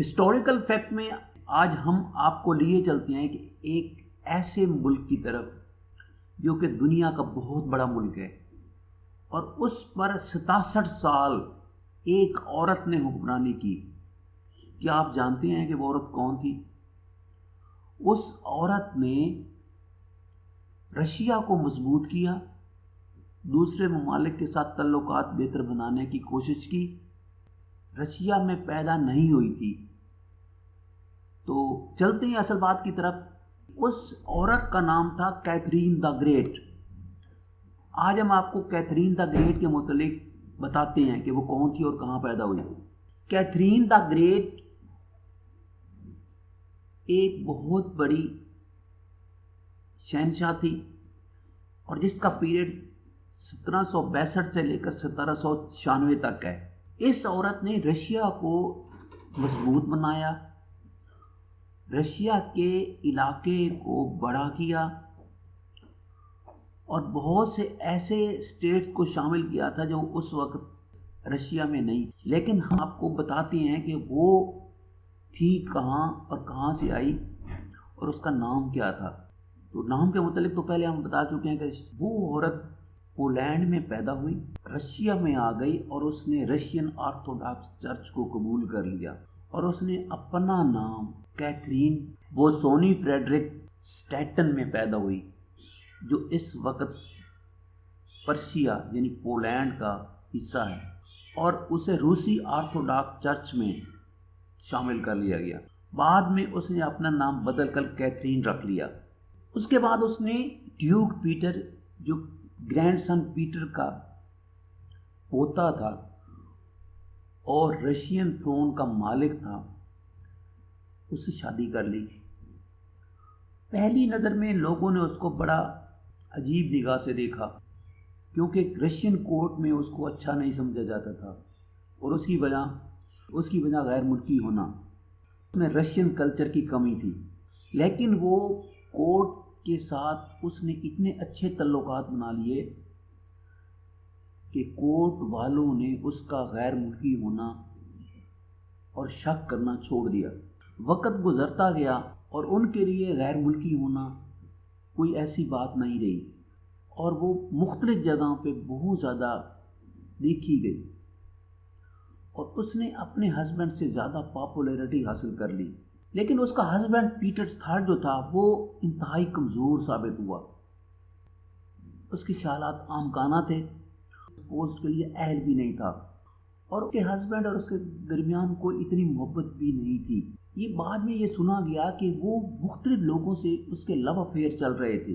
Historical fact میں آج ہم آپ کو لیے چلتے ہیں کہ ایک ایسے ملک کی طرف جو کہ دنیا کا بہت بڑا ملک ہے، اور اس پر 67 سال ایک عورت نے حکمرانی کی۔ کیا آپ جانتے ہیں کہ وہ عورت کون تھی؟ اس عورت نے رشیا کو مضبوط کیا، دوسرے ممالک کے ساتھ تعلقات بہتر بنانے کی کوشش کی۔ رشیا میں پیدا نہیں ہوئی تھی۔ تو چلتے ہیں اصل بات کی طرف۔ اس عورت کا نام تھا کیتھرین دا گریٹ۔ آج ہم آپ کو کیتھرین دا گریٹ کے متعلق بتاتے ہیں کہ وہ کون تھی اور کہاں پیدا ہوئی۔ کیتھرین دا گریٹ ایک بہت بڑی شہنشاہ تھی، اور جس کا پیریڈ 1762 سے لے کر 1796 تک ہے۔ اس عورت نے رشیا کو مضبوط بنایا، رشیا کے علاقے کو بڑا کیا، اور بہت سے ایسے اسٹیٹ کو شامل کیا تھا جو اس وقت رشیا میں نہیں۔ لیکن ہم آپ کو بتاتے ہیں کہ وہ تھی کہاں اور کہاں سے آئی اور اس کا نام کیا تھا۔ تو نام کے متعلق تو پہلے ہم بتا چکے ہیں کہ وہ عورت پولینڈ میں پیدا ہوئی، رشیا میں آ گئی، اور اس نے رشین آرتھوڈاکس چرچ کو قبول کر لیا، اور اس نے اپنا نام کیتھرین بوسونی فریڈرک اسٹیٹن میں پیدا ہوئی، جو اس وقت پرشیا یعنی پولینڈ کا حصہ ہے، اور اسے روسی آرتھوڈاکس چرچ میں شامل کر لیا گیا۔ بعد میں اس نے اپنا نام بدل کر کیتھرین رکھ لیا۔ اس کے بعد اس نے ڈیوک پیٹر، جو گرینڈ سن پیٹر کا پوتا تھا اور رشین تھرون کا مالک تھا، اس سے شادی کر لی۔ پہلی نظر میں لوگوں نے اس کو بڑا عجیب نگاہ سے دیکھا، کیونکہ رشین کورٹ میں اس کو اچھا نہیں سمجھا جاتا تھا، اور اس کی وجہ غیر ملکی ہونا، اس میں رشین کلچر کی کمی تھی۔ لیکن وہ کورٹ کے ساتھ اس نے اتنے اچھے تعلقات بنا لیے کہ کورٹ والوں نے اس کا غیر ملکی ہونا اور شک کرنا چھوڑ دیا۔ وقت گزرتا گیا اور ان کے لیے غیر ملکی ہونا کوئی ایسی بات نہیں رہی، اور وہ مختلف جگہوں پہ بہت زیادہ دیکھی گئی، اور اس نے اپنے ہسبینڈ سے زیادہ پاپولیرٹی حاصل کر لی۔ لیکن اس کا ہسبینڈ پیٹر تھرڈ جو تھا وہ انتہائی کمزور ثابت ہوا۔ اس کے خیالات عامکانہ تھے، پوسٹ کے لیے اہل بھی نہیں تھا، اور اس کے ہسبینڈ اور اس کے درمیان کوئی اتنی محبت بھی نہیں تھی۔ یہ بعد میں یہ سنا گیا کہ وہ مختلف لوگوں سے اس کے لو افیئر چل رہے تھے۔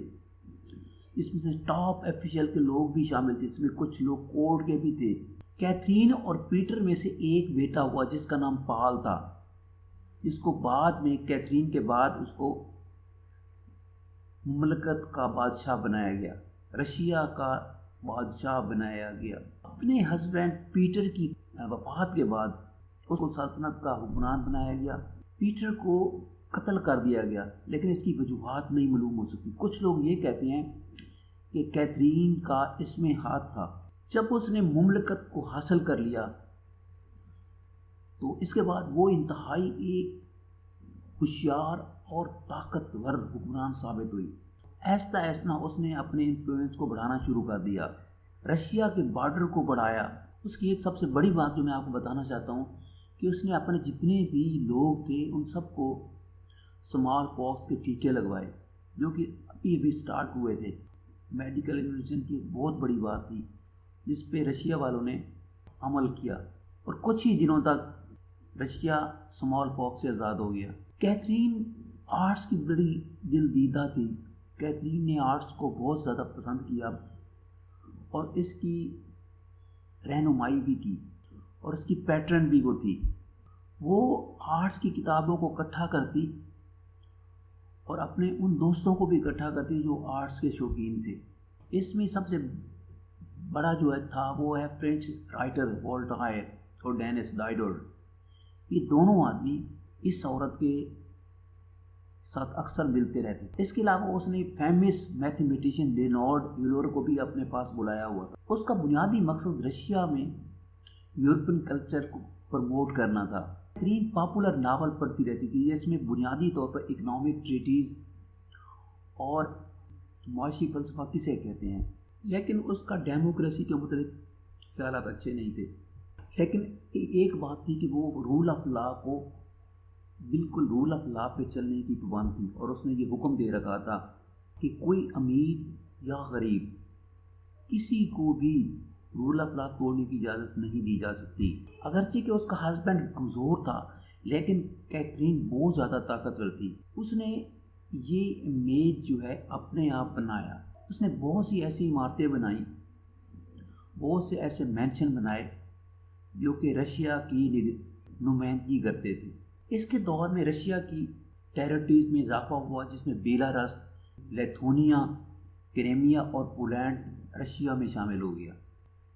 اس میں سے ٹاپ آفیشل کے لوگ بھی شامل تھے، اس میں کچھ لوگ کورٹ کے بھی تھے۔ کیتھرین اور پیٹر میں سے ایک بیٹا ہوا جس کا نام پال تھا، جس کو بعد میں کیتھرین کے بعد اس کو مملکت کا بادشاہ بنایا گیا، رشیا کا بادشاہ بنایا گیا۔ اپنے ہسبینڈ پیٹر کی وفات کے بعد اس کو سلطنت کا حکمران بنایا گیا۔ پیٹر کو قتل کر دیا گیا، لیکن اس کی وجوہات نہیں معلوم ہو سکی۔ کچھ لوگ یہ کہتے ہیں کہ کیتھرین کا اس میں ہاتھ تھا۔ جب اس نے مملکت کو حاصل کر لیا تو اس کے بعد وہ انتہائی ایک ہوشیار اور طاقتور حکمران ثابت ہوئی۔ ایسا اس نے اپنے انفلوئنس کو بڑھانا شروع کر دیا، رشیا کے بارڈر کو بڑھایا۔ اس کی ایک سب سے بڑی بات جو میں آپ کو بتانا چاہتا ہوں کہ اس نے اپنے جتنے بھی لوگ تھے ان سب کو اسمال پاکس کے ٹیکے لگوائے، جو کہ ابھی اسٹارٹ ہوئے تھے۔ میڈیکل انویشن کی ایک بہت بڑی بات تھی جس پہ رشیا والوں نے عمل کیا، اور کچھ ہی دنوں تک رشیا اسمال پاکس سے آزاد ہو گیا۔ کیتھرین آرٹس کی بڑی دل دیدہ تھی۔ کیتھرین نے آرٹس کو بہت زیادہ پسند کیا اور اس کی رہنمائی بھی کی، اور اس کی پیٹرن بھی وہ تھی۔ وہ آرٹس کی کتابوں کو اکٹھا کرتی اور اپنے ان دوستوں کو بھی اکٹھا کرتی جو آرٹس کے شوقین تھے۔ اس میں سب سے بڑا جو تھا وہ ہے فرینچ رائٹر والٹائر اور ڈینس ڈائیڈر۔ یہ دونوں آدمی اس عورت کے ساتھ اکثر ملتے رہتے۔ اس کے علاوہ اس نے فیمس میتھمیٹیشین لینارڈ یولر کو بھی اپنے پاس بلایا ہوا تھا۔ اس کا بنیادی مقصد رشیا میں یورپین کلچر پروموٹ کرنا تھا۔ کیتھرین پاپولر ناول پڑھتی رہتی تھی جس میں بنیادی طور پر اکنامک ٹریٹیز اور معاشی فلسفہ کسے کہتے ہیں، لیکن اس کا ڈیموکریسی کے متعلق خیالات اچھے نہیں تھے۔ لیکن ایک بات تھی کہ وہ رول آف لا کو بالکل رول آف لا پہ چلنے کی پابند تھی، اور اس نے یہ حکم دے رکھا تھا کہ کوئی امیر یا غریب کسی کو بھی رول آف لا توڑنے کی اجازت نہیں دی جا سکتی۔ اگرچہ کہ اس کا ہسبینڈ کمزور تھا لیکن کیتھرین بہت زیادہ طاقتور تھی۔ اس نے یہ امیج جو ہے اپنے آپ بنایا۔ اس نے بہت سی ایسی عمارتیں بنائیں، بہت سے ایسے مینشن بنائے جو کہ رشیا کی نمائندگی کرتے تھے۔ اس کے دور میں رشیا کی ٹیریٹریز میں اضافہ ہوا، جس میں بیلاروس، لیتھونیا، کریمیا اور پولینڈ رشیا میں شامل ہو گیا۔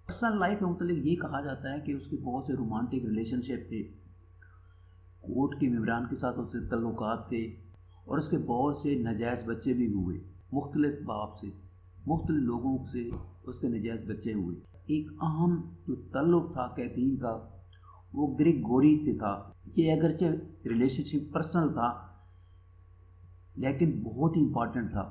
پرسنل لائف میں متعلق یہ کہا جاتا ہے کہ اس کے بہت سے رومانٹک ریلیشن شپ تھے، کورٹ کے ممبران کے ساتھ اس سے تعلقات تھے، اور اس کے بہت سے ناجائز بچے بھی ہوئے، مختلف باپ سے، مختلف لوگوں سے اس کے ناجائز بچے ہوئے۔ ایک اہم جو تعلق تھا کیتھرین کا وہ گریگوری سے تھا۔ یہ اگرچہ ریلیشن شپ پرسنل تھا لیکن بہت ہی امپورٹنٹ تھا۔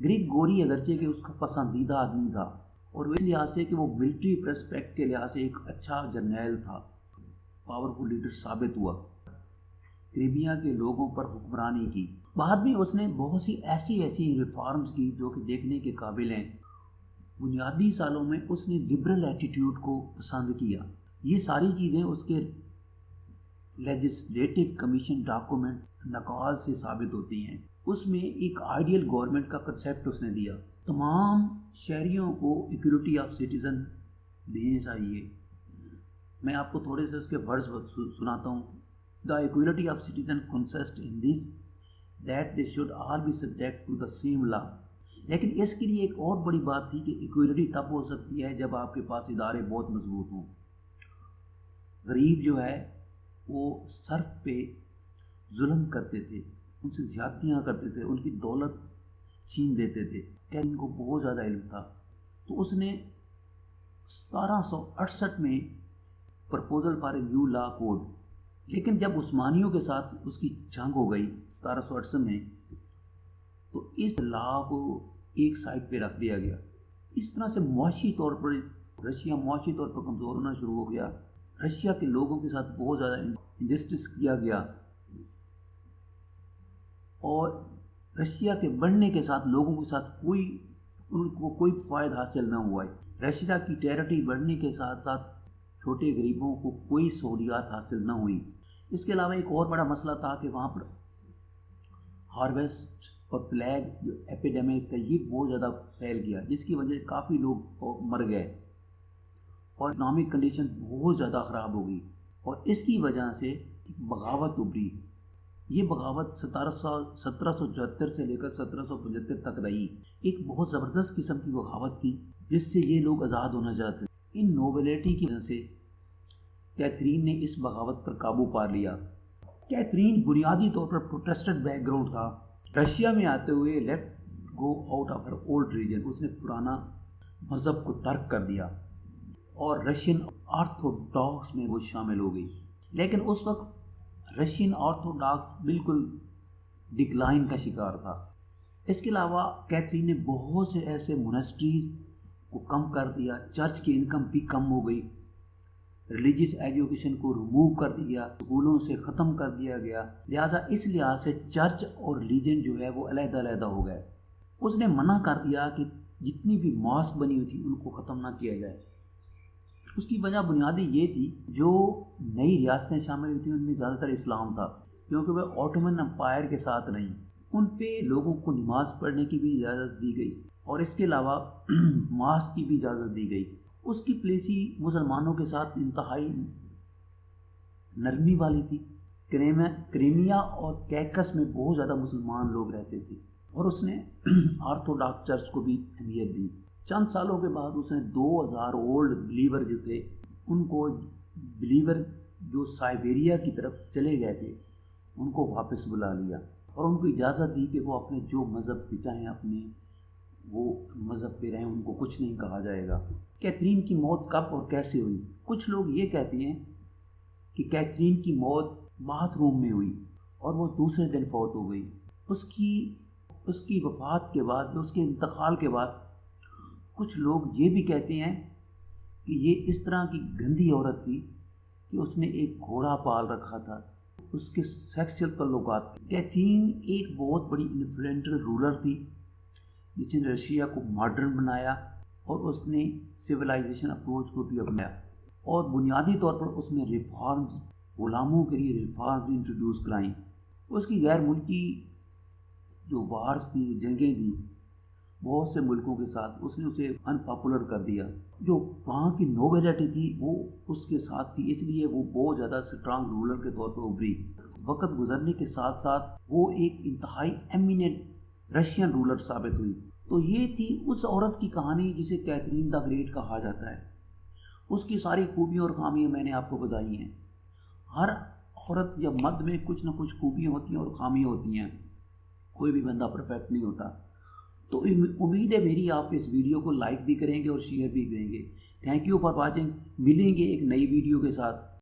گریگوری اگرچہ کہ اس کا پسندیدہ آدمی تھا، اور اس لحاظ سے کہ وہ ملٹری پرسپیکٹ کے لحاظ سے ایک اچھا جرنیل تھا، پاورفل لیڈر ثابت ہوا، کریمیا کے لوگوں پر حکمرانی کی۔ بعد میں اس نے بہت سی ایسی ریفارمز کی جو کہ دیکھنے کے قابل ہیں۔ بنیادی سالوں میں اس نے لبرل ایٹیٹیوڈ کو پسند کیا۔ یہ ساری چیزیں اس کے لیجسلیٹو کمیشن ڈاکومنٹ نکاز سے ثابت ہوتی ہیں۔ اس میں ایک آئیڈیل گورنمنٹ کا کنسیپٹ اس نے دیا، تمام شہریوں کو ایکولیٹی آف سٹیزن دینے چاہیے۔ میں آپ کو تھوڑے سے اس کے ورڈز سناتا ہوں۔ The equality of citizens consists in this that they should all be subject to the same law۔ لیکن اس کے لیے ایک اور بڑی بات تھی کہ ایکولیٹی تب ہو سکتی ہے جب آپ کے پاس ادارے بہت مضبوط ہوں۔ غریب جو ہے وہ صرف پہ ظلم کرتے تھے، ان سے زیادتیاں کرتے تھے، ان کی دولت چھین لیتے تھے، کہ ان کو بہت زیادہ علم تھا۔ تو اس نے 1768 میں proposal for a new law code, لیکن جب عثمانیوں کے ساتھ اس کی جنگ ہو گئی 1768 میں، تو اس لا کو ایک سائڈ پہ رکھ دیا گیا۔ اس طرح سے معاشی طور پر رشیا معاشی طور پر کمزور ہونا شروع ہو گیا۔ رشیا کے لوگوں کے ساتھ بہت زیادہ انجسٹس کیا گیا، اور رشیا کے بڑھنے کے ساتھ لوگوں کے ساتھ ان کو کوئی فائدہ حاصل نہ ہوا ہے۔ رشیا کی ٹیریٹری بڑھنے کے ساتھ ساتھ چھوٹے غریبوں کو کوئی سہولیات حاصل نہ ہوئی۔ اس کے علاوہ ایک اور بڑا مسئلہ تھا کہ وہاں پر ہارویسٹ اور پلیگ جو ایپیڈیمک تھا یہ بہت زیادہ پھیل گیا، جس کی وجہ سے کافی لوگ مر گئے، اور اکنامک کنڈیشن بہت زیادہ خراب ہو گئی، اور اس کی وجہ سے ایک بغاوت ابھری۔ یہ بغاوت 1774 سے لے کر 1775 تک رہی۔ ایک بہت زبردست قسم کی بغاوت تھی جس سے یہ لوگ آزاد ہونا چاہتے تھے۔ ان نوبلٹی کی وجہ سے کیتھرین نے اس بغاوت پر قابو پا لیا۔ کیتھرین بنیادی طور پر پروٹیسٹنٹ بیک گراؤنڈ تھا۔ رشیا میں آتے ہوئے left go out of her old religion, اس نے پرانا مذہب کو ترک کر دیا اور رشین آرتھوڈاکس میں وہ شامل ہو گئی۔ لیکن اس وقت رشین آرتھوڈاکس بالکل ڈکلائن کا شکار تھا۔ اس کے علاوہ کیتھرین نے بہت سے ایسے مونسٹریز کو کم کر دیا، چرچ کی انکم بھی کم ہو گئی، ریلیجیس ایجوکیشن کو ریموو کر دیا، اسکولوں سے ختم کر دیا گیا، لہٰذا اس لحاظ سے چرچ اور ریلیجن جو ہے وہ علیحدہ علیحدہ ہو گئے۔ اس نے منع کر دیا کہ جتنی بھی ماسک بنی ہوئی تھی ان کو ختم نہ کیا جائے۔ اس کی وجہ بنیادی یہ تھی جو نئی ریاستیں شامل ہوئی تھیں ان میں زیادہ تر اسلام تھا، کیونکہ وہ آٹومن امپائر کے ساتھ رہیں، ان پہ لوگوں کو نماز پڑھنے کی بھی اجازت دی گئی، اور اس کے علاوہ ماسک کی بھی اجازت دی گئی۔ اس کی پالیسی مسلمانوں کے ساتھ انتہائی نرمی والی تھی۔ کریمیا اور کیکس میں بہت زیادہ مسلمان لوگ رہتے تھے، اور اس نے آرتھوڈاکس چرچ کو بھی اہمیت دی۔ چند سالوں کے بعد اس نے 2000 اولڈ بلیور جو تھے ان کو بلیور جو سائبیریا کی طرف چلے گئے تھے ان کو واپس بلا لیا، اور ان کو اجازت دی کہ وہ اپنے جو مذہب پہ چاہیں اپنے وہ مذہب پہ رہیں، ان کو کچھ نہیں کہا جائے گا۔ کیتھرین کی موت کب اور کیسے ہوئی؟ کچھ لوگ یہ کہتے ہیں کہ کیتھرین کی موت باتھ روم میں ہوئی اور وہ دوسرے دن فوت ہو گئی۔ اس کی وفات کے بعد، اس کے انتقال کے بعد کچھ لوگ یہ بھی کہتے ہیں کہ یہ اس طرح کی گندی عورت تھی کہ اس نے ایک گھوڑا پال رکھا تھا، اس کے سیکسول تعلقات تھے۔ کیتھرین ایک بہت بڑی انفلوئنشل رولر تھی جس نے رشیا کو ماڈرن بنایا اور اس نے سویلائزیشن اپروچ کو بھی اپنایا، اور بنیادی طور پر اس نے ریفارمز، غلاموں کے لیے ریفارمز انٹروڈیوس کرائیں۔ اس کی غیر ملکی جو وارز تھی، جنگیں تھیں بہت سے ملکوں کے ساتھ، اس نے اسے ان پاپولر کر دیا۔ جو وہاں کی نوبیلٹی تھی وہ اس کے ساتھ تھی، اس لیے وہ بہت زیادہ اسٹرانگ رولر کے طور پر ابھری۔ وقت گزرنے کے ساتھ ساتھ وہ ایک انتہائی ایمیننٹ رشین رولر ثابت ہوئی۔ تو یہ تھی اس عورت کی کہانی جسے کیتھرین دا گریٹ کہا جاتا ہے۔ اس کی ساری خوبیاں اور خامیاں میں نے آپ کو بتائی ہیں۔ ہر عورت یا مرد میں کچھ نہ کچھ خوبیاں ہوتی ہیں اور خامیاں ہوتی ہیں، کوئی بھی بندہ پرفیکٹ نہیں ہوتا۔ تو امید ہے میری آپ اس ویڈیو کو لائک بھی کریں گے اور شیئر بھی کریں گے۔ Thank you for watching. ملیں گے ایک نئی ویڈیو کے ساتھ۔